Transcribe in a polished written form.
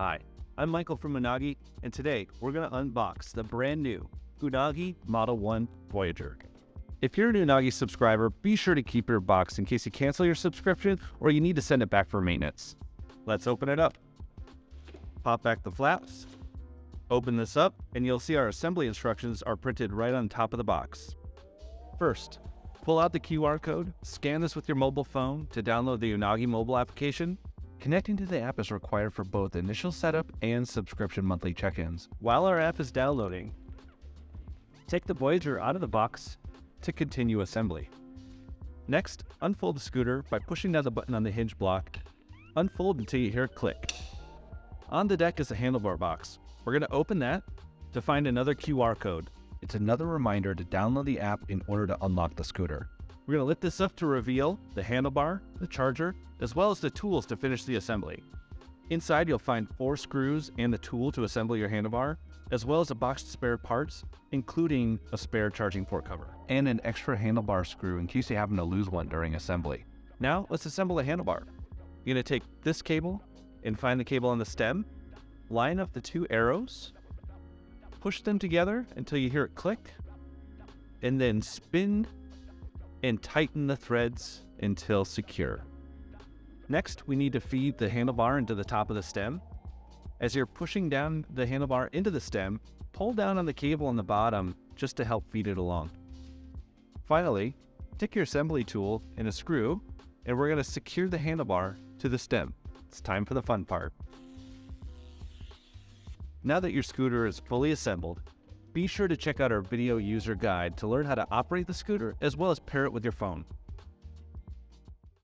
Hi, I'm Michael from Unagi, and today we're going to unbox the brand new Unagi Model One Voyager. If you're an Unagi subscriber, be sure to keep your box in case you cancel your subscription or you need to send it back for maintenance. Let's open it up. Pop back the flaps, open this up, and you'll see our assembly instructions are printed right on top of the box. First, pull out the QR code, scan this with your mobile phone to download the Unagi mobile application. Connecting to the app is required for both initial setup and subscription monthly check-ins. While our app is downloading, take the Voyager out of the box to continue assembly. Next, unfold the scooter by pushing down the button on the hinge block. Unfold until you hear a click. On the deck is the handlebar box. We're going to open that to find another QR code. It's another reminder to download the app in order to unlock the scooter. We're going to lift this up to reveal the handlebar, the charger, as well as the tools to finish the assembly. Inside you'll find 4 screws and the tool to assemble your handlebar, as well as a box of spare parts, including a spare charging port cover, and an extra handlebar screw in case you happen to lose one during assembly. Now let's assemble a handlebar. You're going to take this cable and find the cable on the stem, line up the 2 arrows, push them together until you hear it click, and then spin and tighten the threads until secure. Next, we need to feed the handlebar into the top of the stem. As you're pushing down the handlebar into the stem, pull down on the cable on the bottom just to help feed it along. Finally, take your assembly tool and a screw, and we're going to secure the handlebar to the stem. It's time for the fun part. Now that your scooter is fully assembled, be sure to check out our video user guide to learn how to operate the scooter as well as pair it with your phone.